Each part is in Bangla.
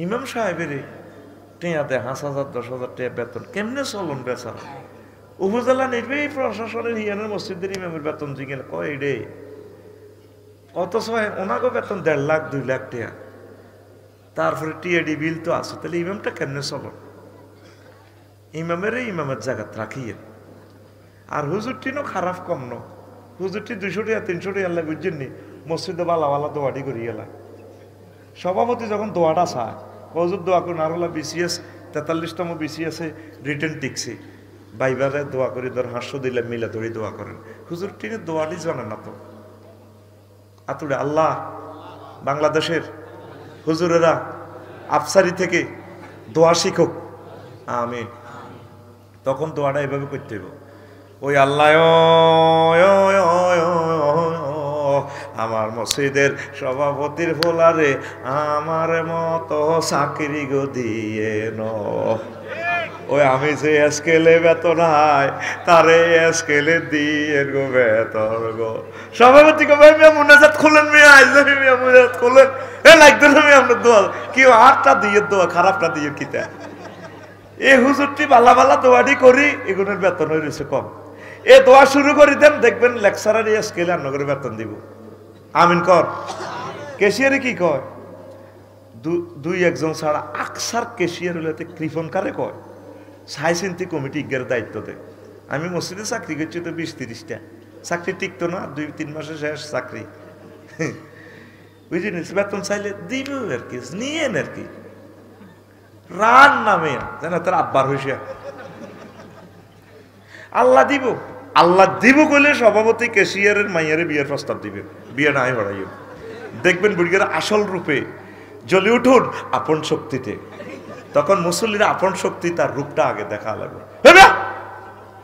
ইমাম সাহেবের টেয়া দেয় 5,000 10,000 টাকা বেতন, কেমনে চলন বেচারা? উপজেলা নির্বাহী প্রশাসনের হিয়ানের মসজিদের ইমামের বেতন জিগেল কয় রে, অথচ ওনাকে বেতন 1.5 লাখ 2 লাখ টাকা, তারপরে টিএডি বিল তো আছে, তাহলে ইমামটা কেমনে চলন? ইমামের জায়গাত রাখিয়েন। আর হুজুরটিনও খারাপ কম ন, হুজুরটি 200 টাকা 300 টাকা আল্লাহ বুঝছেন নি, মসজিদে বালা দোয়াটি করি গেলাম। সভাপতি যখন দোয়াটা চায়, হুজুর দোয়া করুন, আর হলো বিসিএস 43তম বিসিএসে রিটার্ন টিকছি, বাইবারে দোয়া করি, ধর 500 দিলে মিলে ধরে দোয়া করেন। হুজুরটিনে দোয়াটি জানে না তো। আতুরে আল্লাহ বাংলাদেশের হুজুরেরা আফসারি থেকে দোয়া শিখুক, আমিন। তখন দোয়াটা এভাবে করতে হইব, ওই আল্লাহ আমার মসজিদের সভাপতির ফোলারে আমার মতো চাকরি গো দিয়ে ন, ওই আমি যে স্কেলে বেতন হয় তারে স্কেলে দিয়ে গো বেতন গো। সভাপতি গো ভাই মিয়া মুনাজাত খুলেন, মিয়া আইজামি মিয়া মুনাজাত খুলেন, এ লাগতো না মিয়া আপনার দোয়া, কি আটটা দিয়ে দোয়া খারাপটা দিয়ে কিতা। এই হুজুরটি বালা দোয়াটি করি, এগুলোর বেতন হয়ে রয়েছে কম। এ দোয়া শুরু করে দেন, দেখবেন লেকচারার স্কেলে আপনাদের বেতন দিব। আমিন কর। কেশিয়ারে কি কয়? দুই একজন ছাড়া আকসার কেশিয়ার হলে কৃপন কারে কয়, সাই চিন্তি কমিটি ইজ্ঞের দায়িত্ব দেয়। আমি মসজিদে চাকরি করছি তো 20-30টা, চাকরি টিকতো না, 2-3 মাসে শেষ চাকরি। বুঝলি, বেতন চাইলে দিব আর কি, নিয়েন আর কি, রান নামে যেন তার আব্বার হয়েছে। আল্লাহ দিব কইলে সভাপতি কেশিয়ারের মাইয়ারে বিয়ের প্রস্তাব দিবে, বিয়ে নাই হড়াইও। দেখবেন বুড়িগের আসল রূপে জ্বলে উঠুন আপন শক্তিতে, তখন মুসল্লিরা আপন শক্তি তার রূপটা আগে দেখা লাগবে।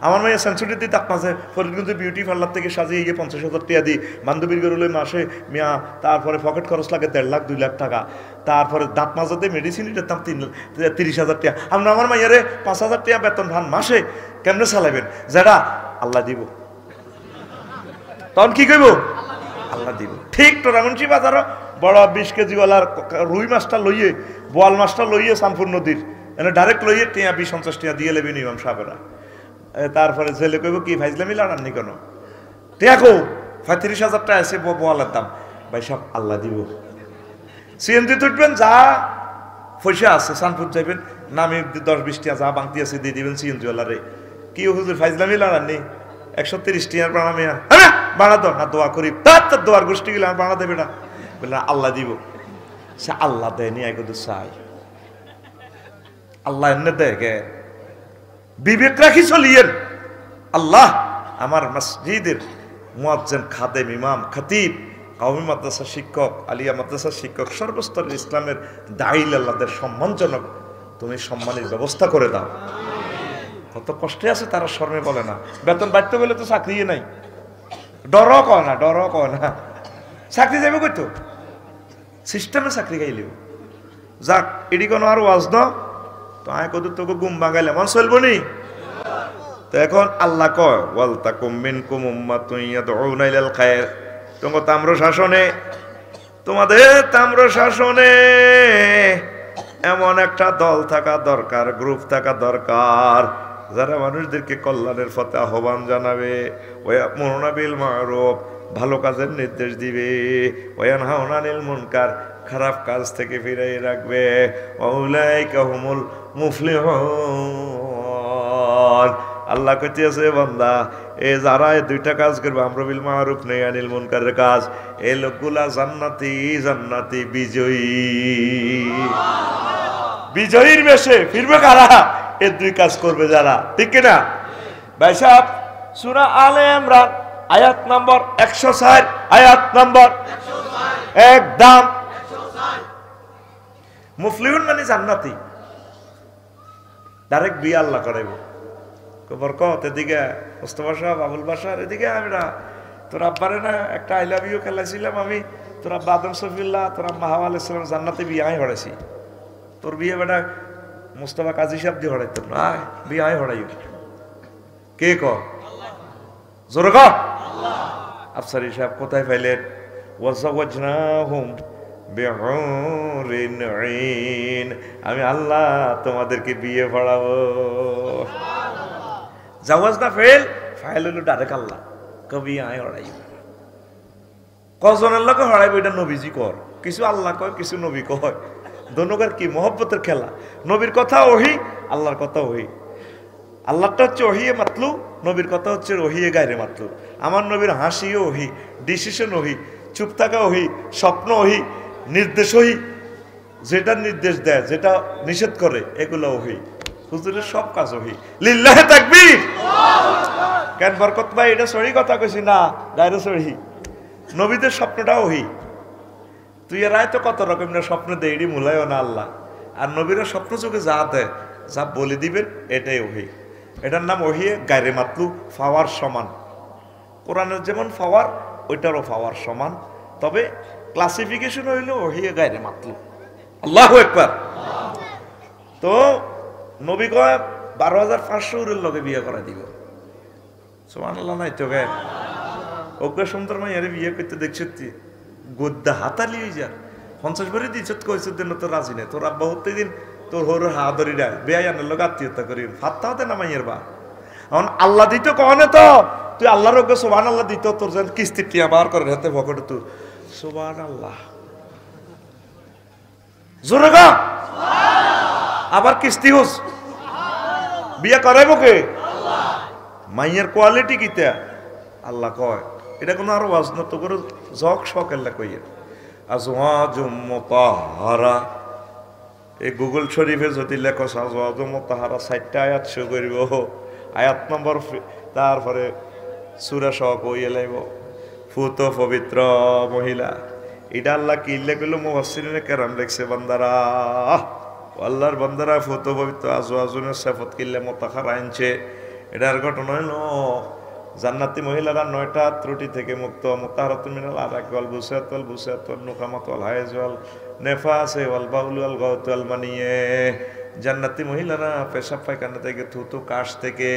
আমার মাইয়া সেঞ্চুরি দিই তার মাঝে ফরিদগঞ্জ বিউটি পার্লার থেকে সাজিয়ে গিয়ে 50,000 টাকা দিই, বান্ধবীর গরুলে মাসে মিয়া, তারপরে পকেট খরচ লাগে 1.5 লাখ 2 লাখ টাকা, তারপরে দাঁত মাজাতে মেডিসিন দাম 30,000 টাকা। আমরা আমার মাইয়ারে 5,000 টাকা বেতন ভান মাসে কেমনে চালাবেন? যেটা আল্লাহ দিব, তখন কি করবো? আল্লাহ দিব। ঠিক টোরামুন্সি বাজারও বড় 20 কেজিওয়ালার রুই মাছটা লইয়ে, বোয়াল মাছটা লইয়ে সানপুর নদীর এনে ডাইরেক্ট লইয়ে 20-50 টাকা দিয়ে লেবেন ইমাম সাহেবেরা। তারপরে ছেলে কইব কি ফাইজলামি লাড়াননি কেন, দেখো 35,000 টাকা আছে বোয়ালের দাম। ভাই সব আল্লাহ দিব। সিএনজি তুটবেন, যা পয়সা আছে সানপুর যাইবেন, নামে 10-20 টাকা যা বাংতি আছে দিয়ে দিবেন সিএনজিওয়ালারে। কি হুজুর ফাইজলামি লাড়াননি, 130 টাকার বানা মেয়া, হ্যাঁ বানা দো না, দোয়া করি তার দোয়ার গোষ্ঠী গেলে আর বানা দেবে না, বললেন আল্লাহ দিব। সে আল্লাহ দেয়নি, আগে তো চাই আল্লাহ এনে দেয় গে, বিবেক রাখি চলিয়েন। আল্লাহ আমার মসজিদের মুয়াজ্জিন, খাদেম, ইমাম, খতিব, কওমি মাদ্রাসা শিক্ষক, আলিয়া মাদ্রাসা শিক্ষক, সর্বস্তরের ইসলামের দাইল আল্লাহদের সম্মানজনক তুমি সম্মানের ব্যবস্থা করে দাও। কত কষ্টে আছে তারা, শর্মে বলে না, বেতন বাড়তে বলে তো চাকরি নাই, ডর কয় না, চাকরি যাবে কই তো সিস্টেমে চাকরি গাইলেও যাক, এটি কোনো আর ওয়াজ ন তো আয় কত তোকে গুম বাঙাইলে মন চলবো নি। তো এখন আল্লাহ কয় ওয়াল তাকুম মিনকুম উম্মাতুন ইয়াদউনা ইলাল খায়র, তোমাদের তাম্র শাসনে এমন একটা দল থাকা দরকার, গ্রুপ থাকা দরকার, যারা মানুষদেরকে কল্যাণের পথে আহ্বান জানাবে, ওয়ায়ামুরুনা বিল মারুফ, ভালো কাজের নির্দেশ দিবে, ওয়ায়ানহাউনা আনিল মুনকার, খারাপ কাজ থেকে ফিরিয়ে রাখবে, ওয়াউলাইকা হুমুল মুফলিহুন। আল্লাহ কইতেছে বান্দা, এ যারা এই দুইটা কাজ করবে, আমরু বিল মারুফ নাহি আনিল মুনকারের কাজ, এই লোকগুলা জান্নাতি বিজয়ী। বিজয়ীর বেশে ফিরবে কারা? এই দুই কাজ করবে যারা, ঠিক কিনা ভাই সাহেব? সূরা আলে ইমরান আয়াত নম্বর 160, আয়াত নম্বর 160, একদম 160। মুফলিহুন মানে জান্নাতি, ডাইরেক্ট বিয়ে আল্লাহ করাইব। বরকত এদিকে, মোস্তফা সাহেব, আবুল বাসার এদিকে, আমরা তোর আব্বারে না একটা আই লাভ ইউ খেলাইছিলাম আমি, তোর আব্বা আদম সফিউল্লাহ, তোর আম্মা হাওয়া আলাইহিস সালাম জান্নাতে বিয়ে আয় হড়াইছি, তোর বিয়ে বেটা মোস্তফা কাজী সাহেব দিয়ে হড়াইত না, বিয়ে আয় হড়াইও। কে ক জোরে ক? আফসারি সাহেব কোথায় পাইলেন? ওয়াজাওয়াজনাহুম বিহুরিন ঈন, আমি আল্লাহ তোমাদেরকে বিয়ে পড়াবো। জাওয়াজ না ফেল, ফাইল হইল ডাইরেক্ট আল্লাহ কবি আয় হড়াই। কজনের লোকে হড়াইব এটা নবীজি কর, কিছু আল্লাহ কয় কিছু নবী কয়, দোনোকার কি মহব্বতের খেলা। নবীর কথা ওহি, আল্লাহর কথা ওহি। আল্লাহটা হচ্ছে ওহিয়ে মাতলু, নবীর কথা হচ্ছে ওহিয়ে গায়রে মাতলু। আমার নবীর হাসিও ওহি, ডিসিশন ওহি, চুপ থাকা ওহি, স্বপ্ন ওহি, নির্দেশ ওহি, যেটা নির্দেশ দেয় যেটা নিষেধ করে এগুলো ওহি। হুজুরের সব কাজ ওহি। লিল্লাহে তাকবীর। কেন বরকত ভাই এটা সহি কথা কইছি না, গায়রে সহি। নবীদের স্বপ্নটা ওহি। তুই এরাই তো কত রকমের স্বপ্ন দেয়, এটি মূলায়ও না আল্লাহ। আর নবীরা স্বপ্ন চোখে যা দেয়, যা বলে দিবেন এটাই ওহি। এটার নাম ওহিয়ে গায়রে মাতলু, ফাওয়ার সমান। কোরআনের যেমন ফাওয়ার, ওইটারও ফাওয়ার সমান, তবে ক্লাসিফিকেশন হইল ওহিয়ে গায়রে মাতলু। আল্লাহু আকবার। তো নবী কয় 12,500 লগে বিয়ে করা দিব। সুবহানাল্লাহ নাই তো গায়। ওকে সুন্দর মাইয়ারে বিয়ে করতে দেখছি গোদ্দা হাতালি হয়ে যা 50 ভরি দিচ্ছ কইছ দিন তো রাজি নেই। তোর আব্বা হতে দিন তোর হর হা ধরি দেয় বেআই আনার লোক আত্মীয়তা করি ফাত্তা হতে না মাইয়ের বা। এখন আল্লাহ দিত কনে তো তুই আল্লাহর ওকে সুবহান আল্লাহ দিত, তোর যেন কিস্তি টিয়া বার করে হাতে ভকট তুই সুবহান আল্লাহ জোরে গা। আবার কিস্তি হোস বিয়ে করাইব কে? মাইয়ের কোয়ালিটি কিতা আল্লাহ কয়। এটা কোনো আরো ওয়াজ না তো করে জক শখ আল্লাহ কইয়ে। আজওয়াজুম মুতাহহারা, এই গুগল শরীফে যদি লেখো আজওয়াজুম মুতাহহারা 60টা আয়াত শো করিব, আয়াত নম্বর তারপরে সূরা সহ কইয়ে লাইব ফুত পবিত্র মহিলা। এটা আল্লাহ কি লেখলো মুফাসসিরিনে কেরাম লেখছে বান্দারা, আল্লাহর বান্দারা ফুত পবিত্র আজওয়াজুনের সিফাত কিল্লে মুতাহহারা আনছে। এটার ঘটনা হলো জান্নাতি মহিলারা 9টা ত্রুটি থেকে মুক্ত। মুতাহহারাতুন মিনাল আরাক ওয়াল বুসাত ওয়াল বুসাত ওয়াল নুকামাত ওয়াল হায়জ ওয়াল নেফাস ওয়াল বাউল ওয়াল গাউত ওয়াল মানিয়ে। জান্নাতি মহিলারা পেশাব পায়খানা থেকে, থুতু কাশ থেকে,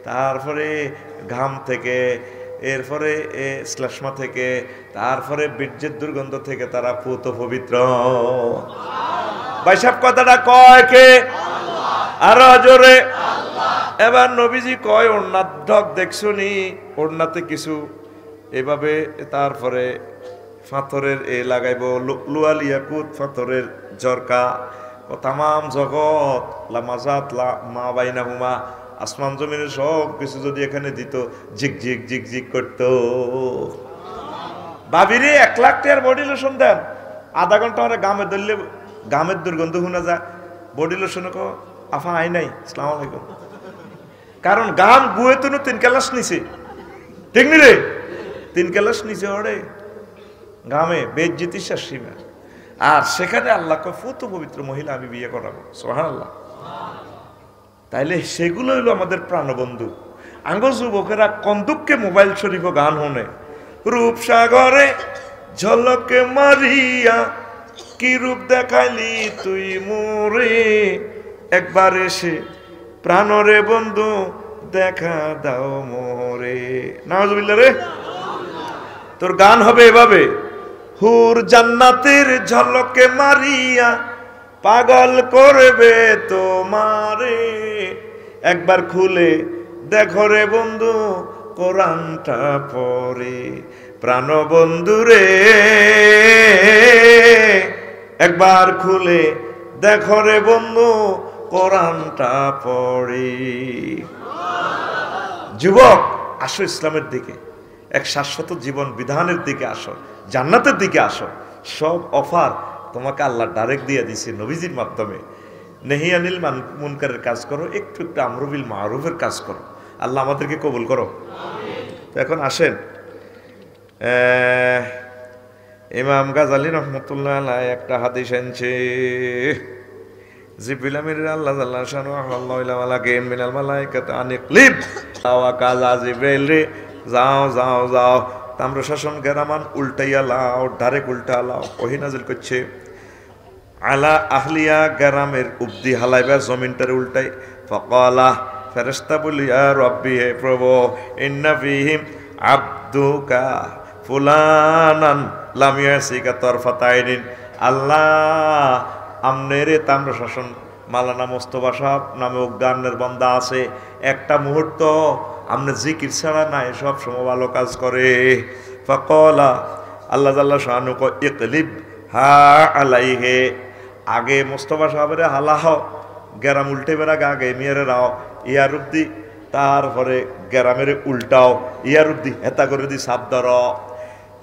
তারপরে ঘাম থেকে, এরপরে শ্লেষ্মা থেকে, তারপরে বীর্যের দুর্গন্ধ থেকে তারা পুত পবিত্র। বাইসাব কথাটা কয় কে? আরো জোরে। এবার নবীজি কয় ওড়নার ঢক দেখছো নি? ওড়নাতে কিছু এভাবে তারপরে পাথরের লাগাইব লুআল ইয়াকুত, পাথরের ঝরকা। তামাম জগৎ লামাজাত লা মা বাইনাহুমা, আসমান জমিনের সব কিছু যদি এখানে দিত ঝিক ঝিক ঝিক ঝিক করতো। ভাবিরে 1 লাখ টাকার বডি লোশন দেন, আধা ঘন্টা পরে গামে ধরলে গামের দুর্গন্ধ শোনা যায়। Body lotion co Apa I নাই, আসসালামু আলাইকুম। কারণ গাম গুয়ে তো 3 ক্লাস নিছে, ঠিক নি রে? 3 ক্লাস নিছে ওরে গামে বেজ্জিতি সীমা। আর সেখানে আল্লাহ কয় ফুত পবিত্র মহিলা আমি বিয়ে করাবো। সুবহানাল্লাহ। তাইলে সেগুলো হইলো আমাদের প্রাণবন্ধু। আঙ্গ যুবকেরা কন্দুককে মোবাইল শরীফ গান হনে, রূপসাগরে ঝলকে মারিয়া কি রূপ দেখাইলি তুই মোরে, একবার এসে প্রাণরে বন্ধু দেখা দাও মোরে। নাউজুবিল্লাহ রে। তোর গান হবে এভাবে, হুর জান্নাতের ঝলকে মারিয়া পাগল করবে তোমারে, একবার খুলে দেখো রে বন্ধু কোরআনটা পড়ে। প্রাণ বন্ধু রে একবার খুলে দেখো রে বন্ধু কোরআনটা পড়ে। যুবক আসো ইসলামের দিকে, এক শাশ্বত জীবন বিধানের দিকে আসো, জান্নাতের দিকে আসো। সব অফার তোমাকে আল্লাহ ডাইরেক্ট দিয়ে দিছে নবীজির মাধ্যমে। নেহিয়ানিল মুনকারের কাজ করো, একটু একটু আমরু বিল মারুফের কাজ করো। আল্লাহ আমাদেরকে কবুল করো। তো এখন আসেন, ইমাম গাজালি রহমতুল্লাহ আলাইহি একটা হাদিস আনছে। জিবরিল আমির আল্লাহ জাল্লা শানু আল্লাহু ইলা মালাকিন মিনাল মালাইকাতি আনিকলিব ওয়া কাজা জিবরিল রে যাও যাও যাও তাম্র শাসন গেরামান উল্টাইয়া লাও, ডাইরেক্ট উল্টা লাও। ওহী নাজিল করছে আলা আহলিয়া গ্রামের উবদি হালাইবা জমিনটারে উল্টাই। ফাকালা ফেরেশতা বলি ইয়া রাব্বি, হে প্রভু, ইন্না ফীহিম আবদুকা ফুলানান লাম ইয়াসিকা তারফাত আইনিন, আল্লাহ আমনেরে তাম্র শাসন মালানা মোস্তফা সাহেব নামে অজ্ঞানের বান্দা আছে, একটা মুহূর্ত আমনে জিকির ছাড়া নাই, সব সময় ভালো কাজ করে। ফাকালা আল্লাহ জাল্লা শানু কো ইকলিব হা আলাইহে, আগে মোস্তফা সাহেবের হালাহ গেরাম উল্টে বেড়া আগে মেয়েরে রাও ইয়ার উদ্দি, তারপরে গেরামের উল্টাও ইয়ার উদ্দি, হেতা করে দি সাপ ধর।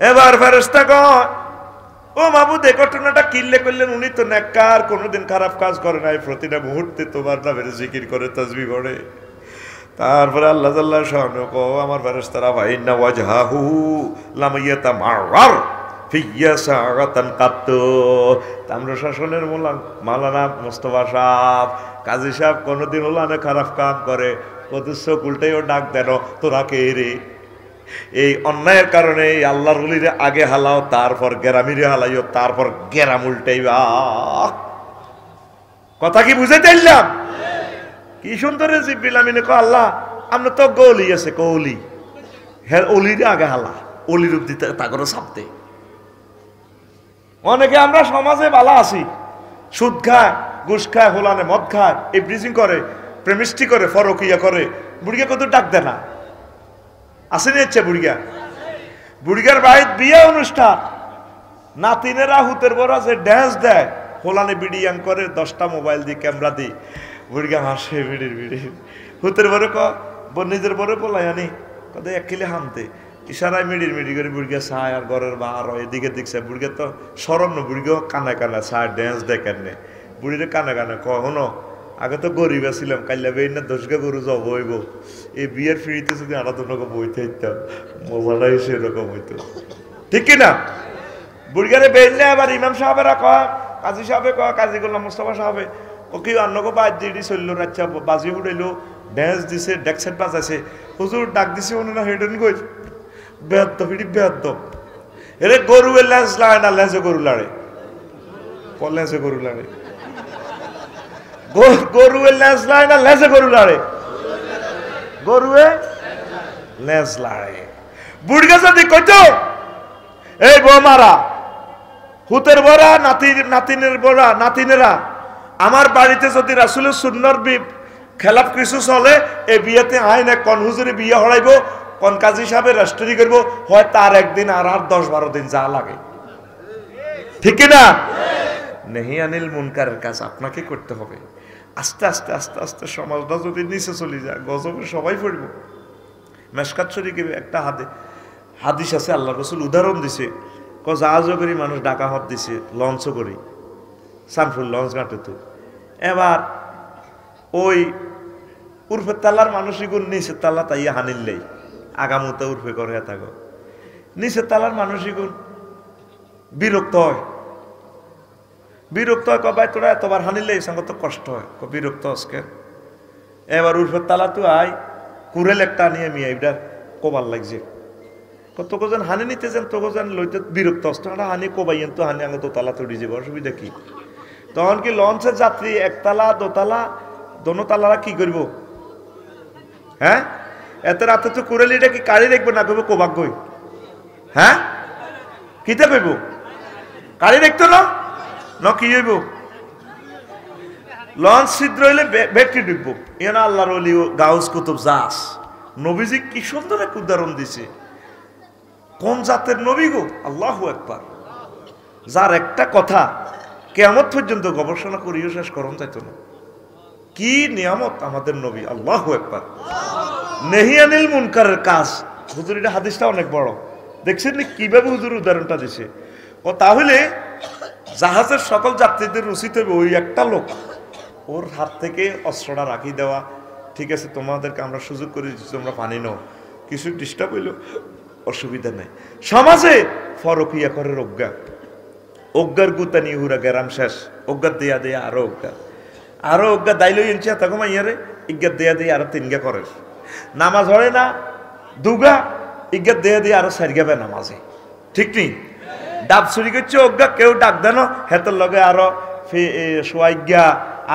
এবার ফেরেশতা কয় ও মাবুদ এই ঘটনাটা কিল্লে করলেন, উনি তো নেককার, কোনোদিন খারাপ কাজ করে নাই, প্রতিটা মুহূর্তে তোমার নামের জিকির করে তাসবিহ পড়ে। তারপরে আল্লাহ জাল্লাহ শানু কো আমার ফেরেশতারা ফাইন্না ওয়াজহাহু লাম ইয়াতামাররার ফিয়া সাগাতান কাত্তু, তাম্র শাসনের মালানা মোস্তফা সাহেব কাজী সাহেব কোনোদিন ওলানে খারাপ কাম করে কদুস উল্টেও ডাক দেন তোরা কে রে। এই অন্যায়ের কারণে এই আল্লাহর ওলিরে আগে হালাও, তারপর গেরামিরে হালাইও, তারপর গেরাম উল্টাইবা। কথা কি বুঝাইতে পারলাম? কি সুন্দর জিব্রিল আমিনে কো আল্লাহ আমরা তো গলি আছে কলি, হ্যাঁ অলিরে আগে হালা, অলির উদ্দি তা করে সাপতে। অনেকে আমরা সমাজে বালা আছি, সুদ খায়, ঘুষ খায়, হোলানে মদ খায়, এই ব্রিজিং করে, প্রেমিষ্টি করে, ফরকিয়া করে, বুড়িয়া কত ডাক দেয় না আসেনি ইচ্ছে বুড়িয়া। বুড়িয়ার বাড়ির বিয়ে অনুষ্ঠান, নাতিনেরা হুতের বড় আছে ড্যান্স দেয়, হোলানে বিডিয়াং করে, 10টা মোবাইল দিয়ে ক্যামেরা দিই, বুড়িয়া হাসে বিড়ির হুতের বড় নিজের বড় বলাই আনি কত এক কিলে হামতে ইশারায় মিড়ির মিড়ি করে বুড়িয়া ছায় আর ঘরের বার এদিকে দেখছে, বুড়িয়া তো সরম না, বুড়িয়া কানে কানে ছায় ড্যান্স দেখেন নে, বুড়িরে কানে কানে কখনো আগে তো গরিব ছিলাম, কাইলা বেইন না 10 গরু জব হইব, এই বিয়ের ফিরিতে যদি আলাদা বইতে হইতাম মজাটাই সেরকম হইতো, ঠিক কিনা? বুড়িয়ারে বেইনলে আবার ইমাম সাহেবেরা কয়, কাজী সাহেবে কয়, কাজী গোলাম মোস্তফা সাহেবে ও কি অন্যকে বাদ দিয়ে চললো, রাচ্চা বাজি উড়াইলো, ড্যান্স দিছে, ডেকসেট বাজাইছে, হুজুর ডাক দিছে মনে না হেডেন গই বেদ ফিরি বেদ এরে গরু লেজ লাড়ে না লেজে গরু লাড়ে, লেজে গরু লাড়ে, গরু লেজ লাড়ে না লেজে গরু লাড়ে, গরুয়ে লেজ লাড়ে। বুড়িয়া যদি কইতো এই বৌমারা হুতের বড়া নাতিনের বড়া নাতিনেরা আমার বাড়িতে যদি রাসূলের সুন্নাহর খেলাফ কিছু চলে, এই বিয়েতে আইন এক কোন হুজুরে বিয়ে হড়াইব, কোন কাজী সাহেবের রেস্টুরি করবো, হয় তার একদিন আর 10-12 দিন যা লাগে, ঠিক না? নেহি আনিল মুনকারের কাজ আপনাকে করতে হবে। আস্তে আস্তে আস্তে আস্তে সমাজটা যদি নিচে চলে যায়, গজবে সবাই পড়ব। মেশকাত শরীফে একটা হাদিস আছে, আল্লাহ রাসূল উদাহরণ দিছে, জাহাজও করি মানুষ ডাকা হাত দিছে, লঞ্চও করি, সানফুল লঞ্চ ঘাটে তো। এবার ওই উর্ফে তালার মানুষই গুণ নিচের তালা তাইয়া হানিল্লেই আগামুতে উর্ফে করে থাকো, নিচের তালার মানুষই গুণ বিরক্ত হয়, কবাই তোরা এতবার হানিলেই সঙ্গে তো কষ্ট হয়, বিরক্ত আজকে। এবার উর্ফের তালা তো আয় কুড়েল একটা নিয়ে মিয়া এটা কবার লাগছে, কত কোজন হানি নিতে যান তো কোজন লইতে বিরক্ত আসতো, হানি কবাইয়েন তো হানি আগে দোতলা তৈরি যাবে, অসুবিধা কি? তখন কি লঞ্চের যাত্রী একতলা দোতলা দোনোতলারা কি করব? হ্যাঁ এত রাতে তো কুড়ালিটা কি কাড়ি দেখবো না কইব কোবাক গই, হ্যাঁ কিতা কইব? কাড়ি দেখতো না কি হইব? লঞ্চ ছিদ্র হইলে ব্যাটারি ডুববো। এনা আল্লাহর ওলি গাউস কুতুব জাস নবীজি কি সুন্দর এক উদাহরণ দিছে। কোন জাতের নবী গো? আল্লাহু আকবার, যার একটা কথা কিয়ামত পর্যন্ত গবেষণা করিও শেষ করন চাইতো না। কি নিয়ামত আমাদের নবী, আল্লাহু আকবার। নেহি আনিল মুনকারের কাজ, হুজুর এটা হাদিসটা অনেক বড়, দেখছেন কিভাবে হুজুর উদাহরণটা দিছে। ও তাহলে জাহাজের সকল যাত্রীদের উচিত হবে ওই একটা লোক, ওর হাত থেকে অস্ত্রটা রাখি দেওয়া, ঠিক আছে তোমাদেরকে আমরা সুযোগ করে দিচ্ছি, তোমরা পানি নাও, কিছু ডিস্টার্ব হইলো অসুবিধা নেই। সমাজে ফরকিয়া করে অজ্ঞার গুতানি হুরা গেরাম শেষ, অজ্ঞার দেয়া দেয়া আরো অজ্ঞা দাইলই ইঞ্চি তখন ইয়ারে ইজ্ঞাত দেয়া দিয়ে আরো 3 গা করে নামাজ হয় না, 2 গা ইজ্ঞাত দেয়া দিয়ে আরো 4 গাবে নামাজে, ঠিক নেই? ডাব চুরি করছে অজ্ঞা, কেউ ডাক দেন হেতের লগে আরো সোয়াইজ্ঞা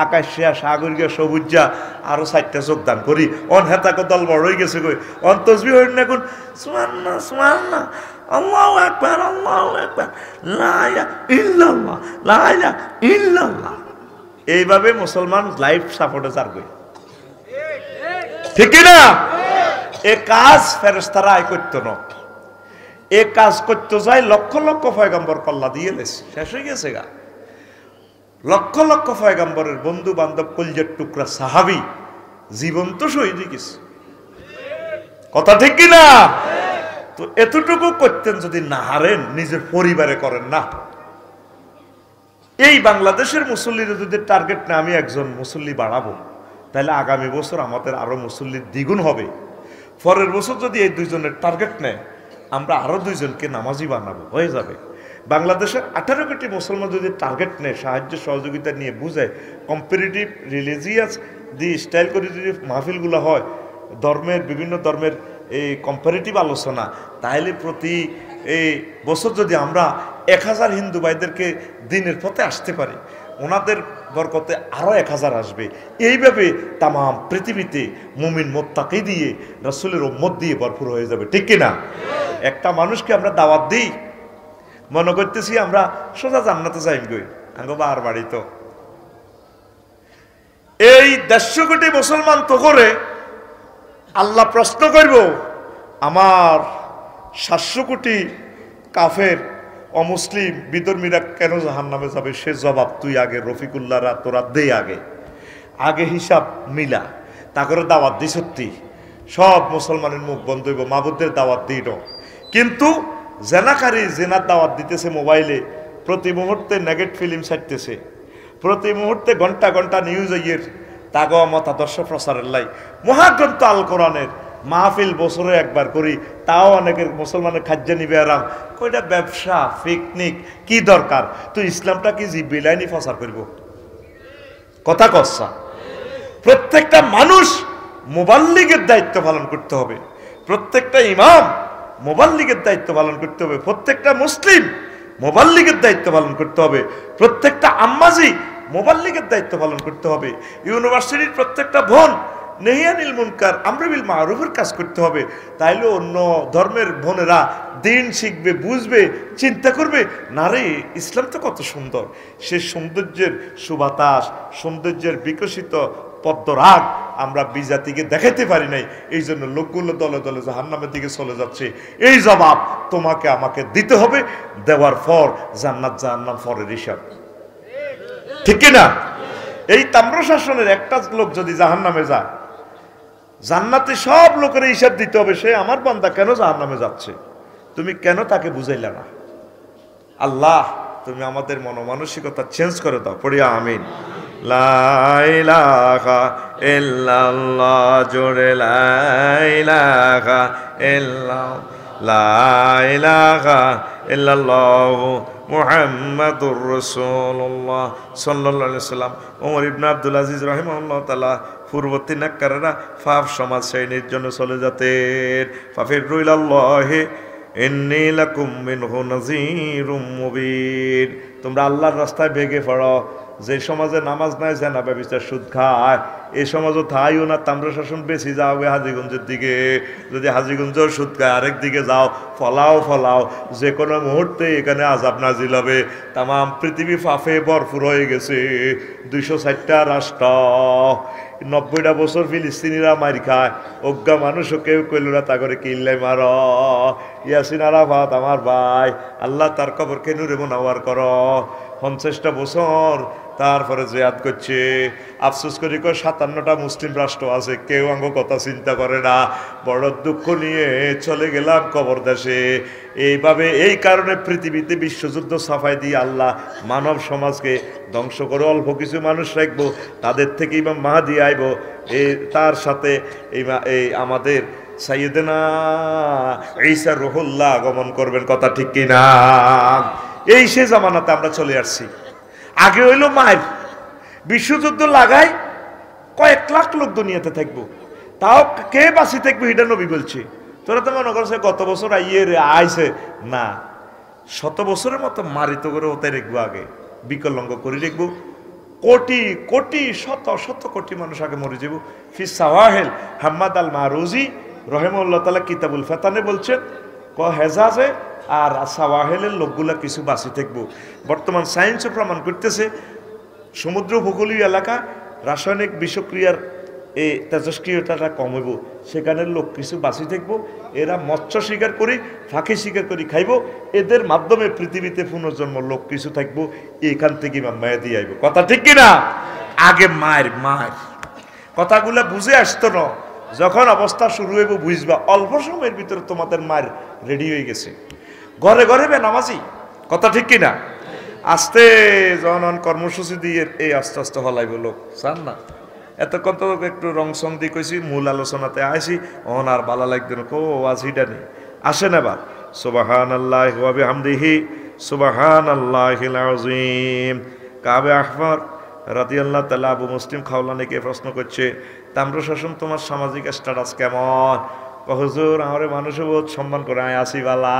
আকাশিয়া সাগরিয়া সবুজা আরো 4টা যোগদান করি, অন হেতাকে দল বড় হয়ে গেছে কই, অন তসবি হইন না কোন সুবহানাল্লাহ সুবহানাল্লাহ আল্লাহু আকবার, আল্লাহু আকবার, লা ইলাহা ইল্লাল্লাহ, লা ইলাহা ইল্লাল্লাহ। এইভাবে মুসলমান লাইফ সাপোর্টে চারবে, ঠিক না? এ কাজ ফেরেশতারা আয় করতো না, এ কাজ করতে যায় লক্ষ লক্ষ পয়গম্বর কল্লা দিয়ে শেষ হয়ে গেছে গা। লক্ষ লক্ষ পয়গম্বরের বন্ধু বান্ধব কলজের টুকরা সাহাবী জীবন্ত শহীদ হয়ে গেছে, কথা ঠিক কিনা? তো এতটুকু করতেন, যদি না হারেন নিজের পরিবারে করেন না। এই বাংলাদেশের মুসল্লির যদি টার্গেট না আমি একজন মুসল্লি বাড়াবো, তাহলে আগামী বছর আমাদের আরো মুসল্লির দ্বিগুণ হবে। পরের বছর যদি এই দুইজনের টার্গেট নেয়, আমরা আরো দুইজনকে নামাজি বানাবো, হয়ে যাবে। বাংলাদেশের 18 কোটি মুসলমান যদি টার্গেট নেয়, সাহায্য সহযোগিতা নিয়ে বুঝায়, কম্পারেটিভ রিলিজিয়াস দি স্টাইল করে যদি মাহফিলগুলো হয়, ধর্মের বিভিন্ন ধর্মের এই কম্পারেটিভ আলোচনা, তাহলে প্রতি এই বছর যদি আমরা 1000 হিন্দু ভাইদেরকে দিনের পথে আসতে পারি, ওনাদের বরকতে আরো 1000 আসবে। এইভাবে তাম পৃথিবীতে মুমিন মোত্তাকি দিয়ে, রাসূলের উম্মত দিয়ে ভরপুর হয়ে যাবে, ঠিক কিনা? একটা মানুষকে আমরা দাওয়াত দিই, মনে করতেছি আমরা সোজা জান্নাতে যাইম গই, আঙ্গো বার বাড়ি তো। এই 150 কোটি মুসলমান তো করে আল্লাহ প্রশ্ন করব, আমার 700 কোটি কাফের অমুসলিম বিধর্মীরা কেন জাহান্নামে যাবে? সে জবাব তুই আগে রফিকুল্লাহরা তোরা দে, আগে হিসাব মিলা, তা করে দাওয়াত দি। সত্যি সব মুসলমানের মুখ বন্ধ হইব, মাবুদের দাওয়াত দিই। কিন্তু জেনাকারী জেনার দাওয়াত দিতেছে মোবাইলে, প্রতি মুহূর্তে নেগেট ফিল্ম ছাড়তেছে, প্রতি মুহূর্তে ঘন্টা ঘন্টা নিউজ ইয়ের তাগো মতাদর্শ প্রচারের লাই। মহাগ্রন্থ আল কোরআনের মাহফিল বছরে একবার করি, তাও অনেকের মুসলমানের খাদ্য নিবে আরাম। কইটা ব্যবসা, পিকনিক, কি দরকার? তুই ইসলামটা কি জিবিলাইনি প্রচার করব? কথা কচ্ছা। প্রত্যেকটা মানুষ মুবাল্লিগের দায়িত্ব পালন করতে হবে, প্রত্যেকটা ইমাম মুবাল্লিগের দায়িত্ব পালন করতে হবে, প্রত্যেকটা মুসলিম মুবাল্লিগের দায়িত্ব পালন করতে হবে, প্রত্যেকটা আম্মাজি মুবাল্লিগের দায়িত্ব পালন করতে হবে। ইউনিভার্সিটির প্রত্যেকটা বোন নেহিয়ানিল মুনকার আমর বিল মারুফের কাজ করতে হবে। তাইলে অন্য ধর্মের বোনেরা দিন শিখবে, বুঝবে, চিন্তা করবে, না রে ইসলাম তো কত সুন্দর। সে সৌন্দর্যের সুবাতাস, সৌন্দর্যের বিকশিত পদ্মরাগ আমরা বিজাতিকে দেখাতে পারি নাই, এই জন্য লোকগুলো দলে দলে জাহান্নামের দিকে চলে যাচ্ছে। এই জবাব তোমাকে আমাকে দিতে হবে, দেওয়ার পর জান্নাত জাহান্নাম পরের হিসাব, ঠিক কিনা? এই তাম্রশাসনের একটা লোক যদি জাহান্নামে যায়, জান্নাতে সব লোকের হিসাব দিতে হবে, সে আমার বান্দা কেন জাহান্নামে যাচ্ছে, তুমি কেন তাকে বুঝাইলা না? আল্লাহ তুমি আমাদের মনোমানসিকতা চেঞ্জ করে দাও, পড়িয়া আমিন। লা ইলাহা ইল্লাল্লাহ, জোরে লা ইলাহা ইল্লাল্লাহ, লা ইলাহা ইল্লাল্লাহ মুহাম্মাদুর রাসূলুল্লাহ সাল্লাল্লাহু আলাইহি সাল্লাম। ওমর ইবনে আব্দুল আজিজ রাহিমাহুল্লাহ তাআলা পূর্ববর্তী নেককারেরা পাপ সমাজ শ্রেণীর জন্য চলে যেতেন। ফাফিরু ইলাল্লাহি ইন্নী লাকুম মিনহু নাযীরুম মুবিন। তোমরা আল্লাহর রাস্তায় ভেগে পড়ো। যে সমাজে নামাজ নাই, জানা ব্যবচার, সুদ খায়, এই সমাজও থাইও না, তাম্রশাসন বেশি যাও হাজীগঞ্জের দিকে। যদি হাজীগঞ্জ সুদ খায়, আরেক দিকে যাও, ফলাও, যে কোনো মুহূর্তে এখানে আযাব নাজিল হবে। তাম পৃথিবী ফাফে ভরপুর হয়ে গেছে, 260টা রাষ্ট্র, 90টা বছর ফিলিস্তিনিরা মার খায়, অজ্ঞা মানুষও কেউ কইল না তা করে কিল্লাই মার। ইয়াসিন আরাফাত আমার ভাই, আল্লাহ তার কবরকে নূরে মুনাওয়ার কর। 50টা বছর তারপরে জিয়াদ করছে। আফসোস করি 57টা মুসলিম রাষ্ট্র আছে, কেউ আঙ্গ কথা চিন্তা করে না। বড় দুঃখ নিয়ে চলে গেলাম কবর দেশে। এইভাবে এই কারণে পৃথিবীতে বিশ্বযুদ্ধ সাফাই দিয়ে আল্লাহ মানব সমাজকে ধ্বংস করে অল্প কিছু মানুষ রাখবো, তাদের থেকে ইমাম মাহদী আইব, তার সাথে এই আমাদের সাইয়েদনা ঈসা রুহুল্লাহ আগমন করবেন, কথা ঠিক কিনা? এই সে জামানাতে আমরা চলে আসছি। আগে হইল মায়ের বিশ্বযুদ্ধ লাগাই কয়েক লাখ লোক দুনিয়াতে থাকবো, তাও কে বাঁচি থাকবো এটা নবী বলছে। তোরা তো মনে করছে গত বছর আইছে না, 100 বছরের মতো মারিত করে ওতে রেখবো, আগে বিকলঙ্গ করে রেখবো। কোটি শত কোটি মানুষ আগে মরে যাব। ফিস সাওয়াহিল হাম্মাদ আল মারুজি রহিমাহুল্লাহ তাআলা কিতাবুল ফাতানে বলছেন, হেজাজে আর সাওয়াহেলের লোকগুলা কিছু বাঁচি থাকবো। বর্তমান সায়েন্সও প্রমাণ করতেছে সমুদ্র উপকূলীয় এলাকা রাসায়নিক বিষক্রিয়ার এই তেজস্ক্রিয়তাটা কম হইব, সেখানের লোক কিছু বাঁচি থাকবো। এরা মৎস্য শিকার করি, ফাঁকি শিকার করি খাইব, এদের মাধ্যমে পৃথিবীতে পুনর্জন্ম লোক কিছু থাকবো, এখান থেকে মায়া দিয়ে আইব। কথা ঠিক কিনা? আগে মায়ের কথাগুলো বুঝে আসতো না, যখন অবস্থা শুরু হইব বুঝবা অল্প সময়ের ভিতরে তোমাদের মায়ের রেডি হয়ে গেছে। ঘরে ঘরে বেনামাজি, কথা ঠিক কিনা? আস্তে যখন কর্মসূচি দিয়ে এই আস্তে আস্তে হলাইব লোক, চান না? এতক্ষণ তো একটু রং সং দিয়ে কইছি, মূল আলোচনাতে আসি, অন আর ভালো লাগতো না, কো আজিটা নেই। আসেন এবার সুবহানাল্লাহি ওয়া বিহামদিহি সুবহানাল্লাহিল আযীম। কাবে আহমর রাদিয়াল্লাহু তাআলা আবু মুসলিম খাওলানিকে প্রশ্ন করছে, তাম্রশাসন তোমার সামাজিক স্ট্যাটাস কেমন? হুজুর আমারে মানুষে বহুত সম্মান করে, আয় আসি বালা।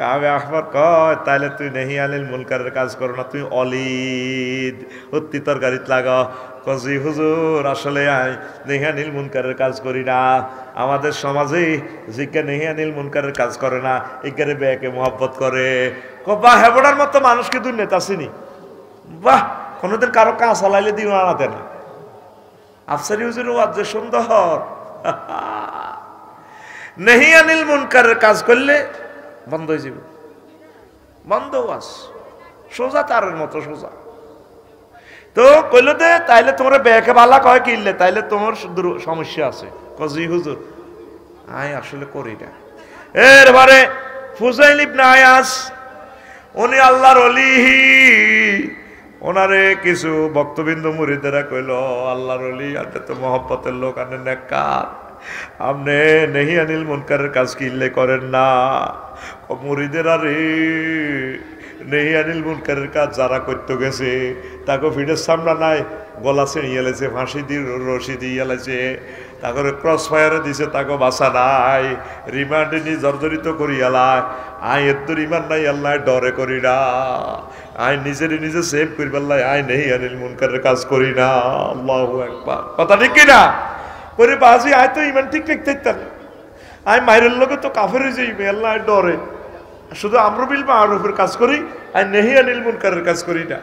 কাবে আহমর কয়, তাইলে তুই নেহি আনিল মুনকারের কাজ করো না, তুই অলিদ হত্তি তরকারিত লাগা। কজি হুজুর আসলে আয় নেহি আনিল মুনকারের কাজ করি না। আমাদের সমাজে জিজ্ঞা নেহি আনিল মুনকারের কাজ করে না, এগারে বেকে মোহাব্বত করে। বাহ, হেবড়ার মতো মানুষ কিন্তু নেতা চিনি। বাহ, কোনোদিন কারো কাজ চালাইলে দিও আনাতে না। আফসারি হুজুর ওয়াজ যে সুন্দর। নেহি আনিল মুনকারের কাজ করলে বন্ধ হয়ে যাবে, বন্ধ ওয়াজ সোজা তারের মতো সোজা। তো কইল দে তাইলে তোমরা বেকে বালা কয় কিনলে, তাইলে তোমার সমস্যা আছে। কজি হুজুর আয় আসলে করি না। এরবারে ফুজাইল ইবনে আয়াস, উনি আল্লাহর ওলি, ওনারে কিছু ভক্তবিন্দু মুরিদেরা কইল, আল্লাহর ওলি আপনি তো মহব্বতের লোক, আনে নেককার, আপনি নেহি আনিল মুনকারের কাজ কিনলে করেন না। মুরিদেরা রে, নেহি আনিল মুনকারের কাজ যারা করতে গেছে তাকে ফিডের সামনা নাই, গলা ছিঁড়িয়ে এলেছে, ফাঁসি দিয়ে রশি দিয়ে এলেছে, তাকে ক্রস ফায়ারে দিছে, তাকে বাসা নাই, রিমান্ডে নিয়ে জর্জরিত করি এলায়। আয় এত রিমান্ড নাই, আল্লাহ ডরে করি না, আয় নিজের নিজে সেভ করি পাল্লাই, আয় নেহি আনিল মুনকারের কাজ করি না। আল্লাহু আকবার, কথা ঠিক কিনা? করে বাজি আয় তো ইমান ঠিক ঠিক থাকতাম, আয় মায়ের লোকে তো কাফের হয়ে যাইবে, আল্লাহ ডরে, শুধু আমর বিল মারুফের কাজ করি, আর নেহি আনিল মুনকারের কাজ করি না।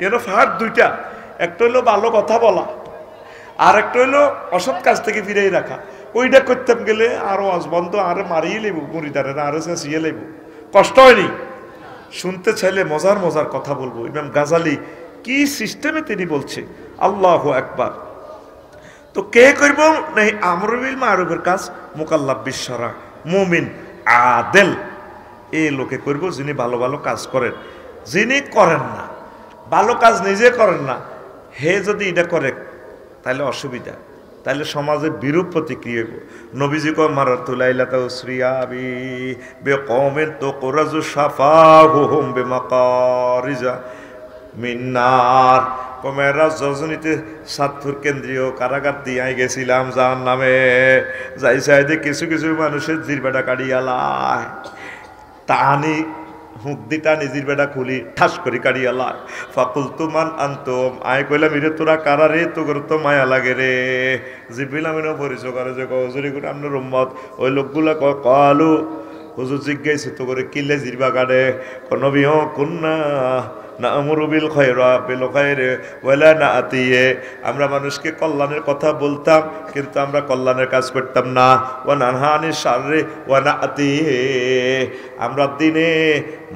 এর ফাঁক দুইটা, একটা হইলো ভালো কথা বলা, আর একটা হইলো অসৎ কাজ থেকে ফিরেই রাখা। ওইটা করতাম গেলে আরো বন্ধ, আরো মারিয়ে লেব, মুড়িদারে না আরো চেঁচিয়ে লেব, কষ্ট হয়নি। শুনতে চাইলে মজার মজার কথা বলবো। ইমাম গাজালি কি সিস্টেমে তিনি বলছে, আল্লাহু আকবার। তো কে করব না আমর বিল মারুফের কাজ? মুকাল্লাফ বিশরা, মুমিন আদেল, এই লোকে করব যিনি ভালো ভালো কাজ করেন। যিনি করেন না, ভালো কাজ নিজে করেন না, হে যদি এটা করে তাহলে অসুবিধা, তাহলে সমাজে বিরূপ প্রতিক্রিয়া হইব। নবীজি কয় মারাতুলাইলাতা উসরিয়াবি বিকওমিন তুকরাজু শাফাহুহুম বিমাকারিজা মিন্নার। কমেরা জজনীতে সাতপুর কেন্দ্রীয় কারাগার দিয়ে গেছিলাম জাহান্নামে, যাই চাইতে কিছু কিছু মানুষের জিরবাটা কাটিয়ালায়, টানি হুক দিটা নিজের বেটা খুলি ঠাস করে কাড়িয়ালায়। ফাকুল তুমান আন্তম, আয় কইলাম ইরে তোরা কারা রে, তোর তো মায়া লাগে রে। জিবিল আমিনও পরিচয় করে যে হুজুরি করে আপনার উম্মত। ওই লোকগুলা কলু হুজুর জিজ্ঞাসা তো করে কিলে জিরবা কাটে, নবী হ কুন্না না আমরুবিল খয়রা বিল খয়রে ওয়ালা নাআতিয়ে, আমরা মানুষকে কল্যাণের কথা বলতাম কিন্তু আমরা কল্যাণের কাজ করতাম না। ওয়া নানহা আনিশ শাররি ওয়া নাআতিয়ে, আমরা দিনে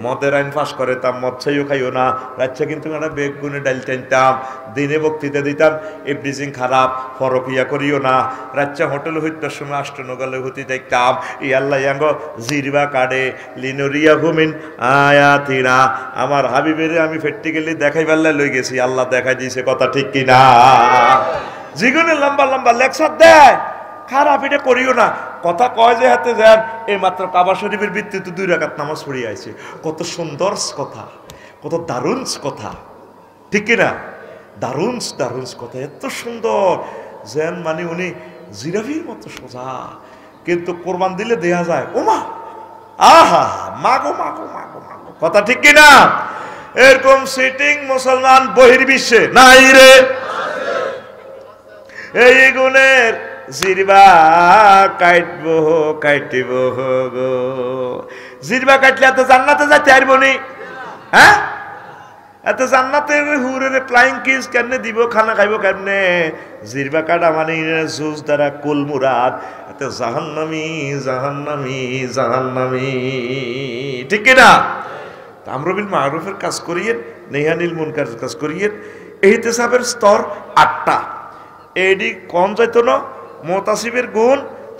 মদের আইন পাস করতাম, মদ ছাইও খাইও না, রাত্রে কিন্তু আমরা বেগ গুনে ডাইল টানতাম, দিনে বক্তৃতা দিতাম এভরিথিং খারাপ, ফরকিয়া করিও না, রাত্রে হোটেল হইতার সময় আষ্টনগলে হতি দেখতাম। ই আল্লাহ ইয়াঙ্গ জিরবা কাড়ে লিনুরিয়া ভূমিন আয়াতিনা, আমার হাবিবের আমি প্র্যাকটিক্যালি দেখাই পারলে লই গেছি, আল্লাহ দেখাই দিয়েছে, কথা ঠিক কিনা? জীবনে লম্বা লম্বা লেকচার দেয়, খারাপ এটা করিও না, কথা কয় যে হাতে যান। এই মাত্র কাবা শরীফের ভিত্তিতে 2 রাকাত নামাজ পড়িয়ে আইছে, কত সুন্দর কথা, কত দারুণ কথা, ঠিক কিনা? দারুণ দারুণ কথা, এত সুন্দর যেন মানে উনি জিরাফির মতো সোজা, কিন্তু কোরবান দিলে দেয়া যায় ওমা আহা মাগো মাগো মাগো মাগো, কথা ঠিক কিনা? এরকম সিটিং মুসলমান বহির্বিশ্বে নাই রে। এই গুণের জিরবা কাটিব গো। জিরবা কাটলে এত জান্নাতে যাইতে পারবো নি? হ্যাঁ, এত জান্নাতের হুরের ফ্লাইং কিস কেমনে দিব, খানা খাইব কেমনে? জিরবা কাটা মানে জুজ দ্বারা কুল মুরাদ। এত জাহান্নামি জাহান্নামি জাহান্নামি, ঠিক কিনা? আমর বিল মারুফের কাজ করিয়েন, নেহানিল মুনকারের কাজ করিয়েন। ইহতিসাবের স্তর 8টা। এডি কম যাইতো না। মুতাসিবের গুণ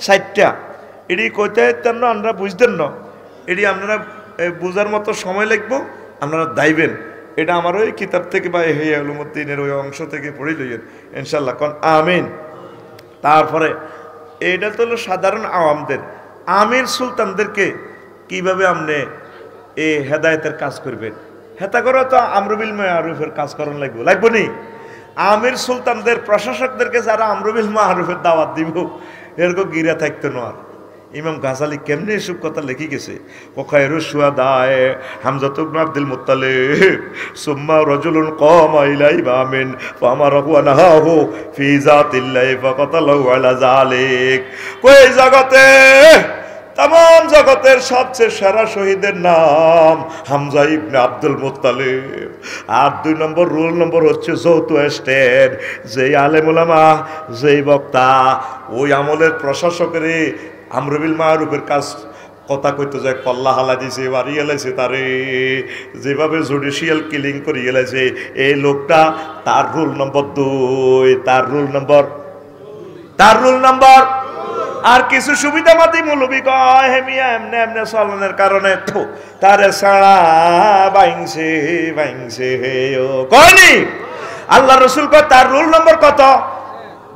60টা। এডি কইতে না আমরা বুঝতেন না। এডি আপনারা বুঝার মতো সময় লাগবো, আপনারা দাইবেন। এটা আমার ওই কিতাব থেকে বা ইহয়া উলুমুদ্দিনের ওই অংশ থেকে পড়ে লইয়েন ইনশাআল্লাহ, কোন আমিন। তারপরে এটা তো হলো সাধারণ আওয়ামদের। আমির সুলতানদেরকে কিভাবে আপনি এই হেদায়েতের কাজ করবেন? হেতা করো তো আমর বিল মারুফের কাজ করন লাগবো নি? আমির সুলতানদের, প্রশাসকদেরকে যারা আমর বিল মারুফের দাওয়াত দিব, এরকম গিরা থাকতো না। ইমাম গাজালি কেমনে এসব কথা লিখে গেছে? ওখায়রু শুহাদায়ে হামজাতু ইবনে আব্দুল মুত্তালিব সুম্মা রাজুলুন কামা ইলাইহি আমিন ফামারাহু আনহাহু ফি যাতিল্লাহি ফাকাতালাহু আলা যালিক। কই জগতে, तमाम জগতের সবচেয়ে সেরা শহীদের নাম হামজা ইবনে আব্দুল মুত্তালিব। আর 2 নম্বর রুল নম্বর হচ্ছে যৌথ স্টেট। যেই আলেম উলামা, যেই বক্তা ওই আমলের প্রশাসকের আমর বিল মারুফের কাজ কথা কইতে যায়, কল্লা হালা দিছে, বাড়ি এলাইছে তারে, যেভাবে জুডিশিয়াল কিলিং করে এলাইছে, এই লোকটা তার রুল নম্বর 2, তার রুল নম্বর। আর কিছু সুবিধাবাদী মৌলবি কয় হেমিয়া এমনে এমনে চলনের কারণে তারে ছাড়া বাইংছে হেও কয়নি। আল্লাহ রসুল কয় তার রুল নম্বর কত?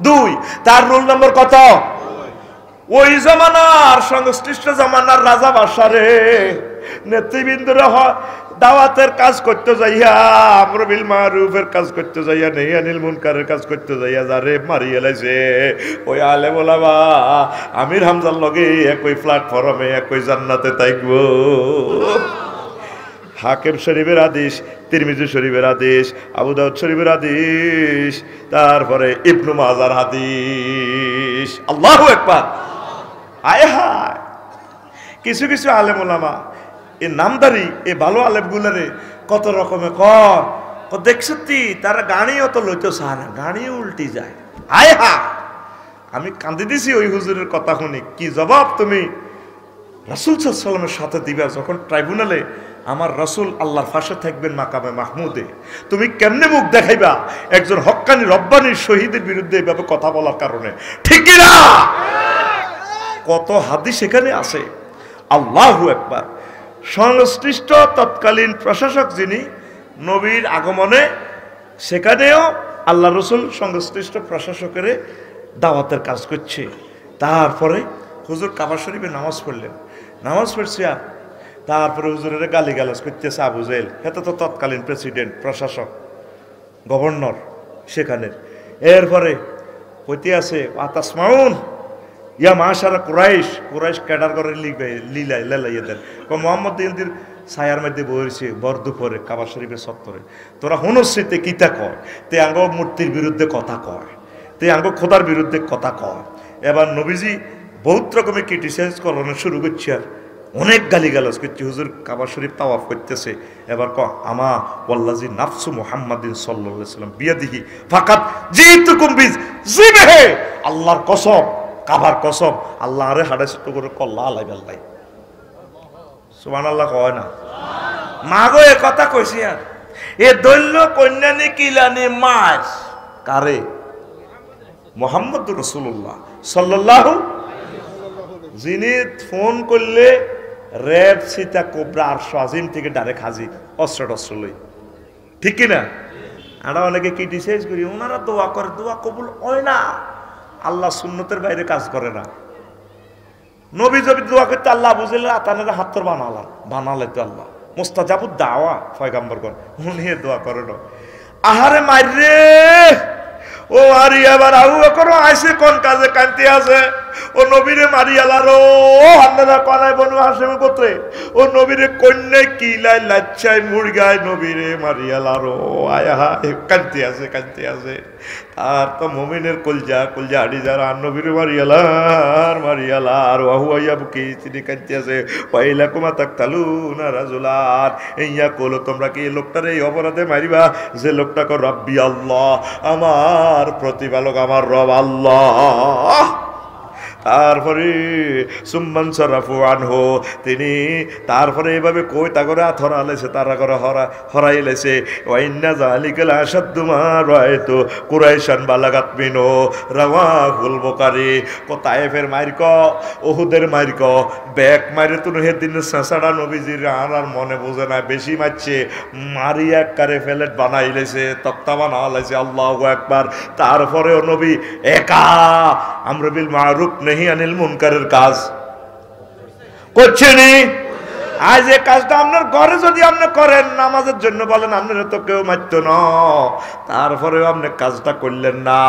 2। তার রুল নম্বর কত? ওই জামানার সংশ্লিষ্ট জামানার রাজা বাদশারে নেতৃবৃন্দরা দাওয়াতের কাজ করতে যাইয়া, আমর বিল মারুফের কাজ করতে যাইয়া, নেহিয়ানিল মুনকারের কাজ করতে যাইয়া যারে মারি এলাইছে, ওই আলেম ওলামা আমির হামজার লগে একই প্ল্যাটফর্মে একই জান্নাতে থাকবো। হাকিম শরীফের আদেশ, তিরমিজি শরীফের আদেশ, আবু দাউদ শরীফের আদেশ, তারপরে ইবনু মাজার হাদিস। আল্লাহু আকবার। আয় হায়, কিছু কিছু আলেম ওলামা এ নামদারি এ ভালো আলেমগুলারে কত রকমে দেখছি তারা গাড়িও তো লইতে চায় না, গাড়িও উল্টি যায়। আয় হা, আমি কান্দি দিছি ওই হুজুরের কথা শুনি। কি জবাব তুমি রাসূল সাল্লাল্লাহু আলাইহি ওয়াসাল্লামের সাথে দিবা যখন ট্রাইব্যুনালে আমার রাসূল আল্লাহর ফাঁসে থাকবেন মাকামে মাহমুদে? তুমি কেমনে মুখ দেখাইবা একজন হক্কানি রব্বানি শহীদের বিরুদ্ধে এভাবে কথা বলার কারণে? ঠিক না? কত হাদিস সেখানে আছে। আল্লাহু আকবার। সংশ্লিষ্ট তৎকালীন প্রশাসক যিনি, নবীর আগমনে সেখানেও আল্লাহ রসুল সংশ্লিষ্ট প্রশাসকের দাওয়াতের কাজ করছে। তারপরে হুজুর কাবা শরীফে নামাজ পড়লেন, নামাজ পড়ছে, আর তারপরে হুজুরের গালিগালাজ করতেছে আবু জেহেল। এটা তো তৎকালীন প্রেসিডেন্ট, প্রশাসক, গভর্নর সেখানের। এরপরে হইতে আছে আতাসমাউন ইয়া মাশারা কুরাইশ, কুরাইশ ক্যাডার করে লেলাইয়া দেন। মোহাম্মদ ইন্দির ছায়ার মধ্যে বসেছে বর দুপুরে কাবা শরীফের সত্তরে। তোরা হুনশ্রীতে কিতা কয়, তে আঙ্গ মূর্তির বিরুদ্ধে কথা কয়, তে আঙ্গ খোদার বিরুদ্ধে কথা কয়। এবার নবীজি বহুত রকমের ক্রিটিসাইজ করানো শুরু করছে, আর অনেক গালিগালাজ করছে। হুজুর কাবা শরীফ তাওয়াফ করতেছে, এবার আমা ওয়াল্লাজি নাফসু মুহাম্মাদিন সাল্লাল্লাহু আলাইহি ওয়াসাল্লাম বিয়াদিহি ফাকাত জিতুকুম বিজ জিবহে, আল্লাহর কসম, কাবার কসম, আল্লাহ আরে হাড়াইছে তো করে কল্লা আলাই বেল্লাই। সুবহানাল্লাহ কয় না? মাগো এ কথা কইছি। আর এ দৈন্য কন্যানি কিলানি মাস কারে? মুহাম্মদুর রাসূলুল্লাহ সাল্লাল্লাহু, যিনি ফোন করলে রেড সীতা কোবরা আর আজিম থেকে ডাইরেক্ট হাজির অস্ত্র লই। ঠিক কিনা? আমরা অনেকে ক্রিটিসাইজ করি, ওনারা দোয়া করে, দোয়া কবুল হয় না। আল্লাহ সুন্নতের বাইরে কাজ করে না। নবী যদি দোয়া করতে আল্লাহ বুঝলে আতানের হাতর বানালে তো আল্লাহ মুস্তাজাবুদ দাওয়া পয়গাম্বরগণ উনি দোয়া করে না। আহারে মাইরে ও মারিয়া এবার আবু বকর আইসে কোন কাজে কান্তি আছে ও নবীরে মারিয়ালারো আপনারা কনায় বনু হাসেম গোত্রে ও নবীরে কন্যা কিলাই লাচ্ছায় মুরগায় নবীরে মারিয়ালারো আয়া কান্তি আছে আর তো মুমিনের কলজা হাড়ি যারা নবীরে মারিয়ালার ওয়াহু আইয়া বুকি তিনি কান্তি আছে পাইলা কুমা তাকতালুনা রাজুলান ইয়া কলো তোমরা কি এই লোকটারে এই অপরাধে মারিবা যে লোকটা কো রব্বি আল্লাহ আমার প্রতিপালক আমার রব আল্লাহ। তারপরে সুম্মান সরাফু আনহু তিনি তারপরে এইভাবে কই তা করে হরালেছে তারা করে হরাইলেছে ওয়াইন্না জালিকাল আসাদ্দু মা রায়তু কুরাইশান বালাগাত মিনু রাওয়াহুল বুখারী কো তায়েফের মাইরক উহুদের মাইরক ব্যাক মাইরে তুনো হেদিন সাসাড়া নবীজির আর মনে বোঝে না বেশি মারছে মারি এক কারে ফেলেট বানাইলেছে তক্তা বানাইলেছে আল্লাহু আকবার। তারপরেও নবী একা আমর বিল মারুফ নেহি আনিল মুনকারের কাজ করছেনি। আজ এই কাজটা আপনার ঘরে যদি আপনি করেন নামাজের জন্য বলেন আপনারা তো কেউ মারতো না, তারপরেও আপনি কাজটা করলেন না।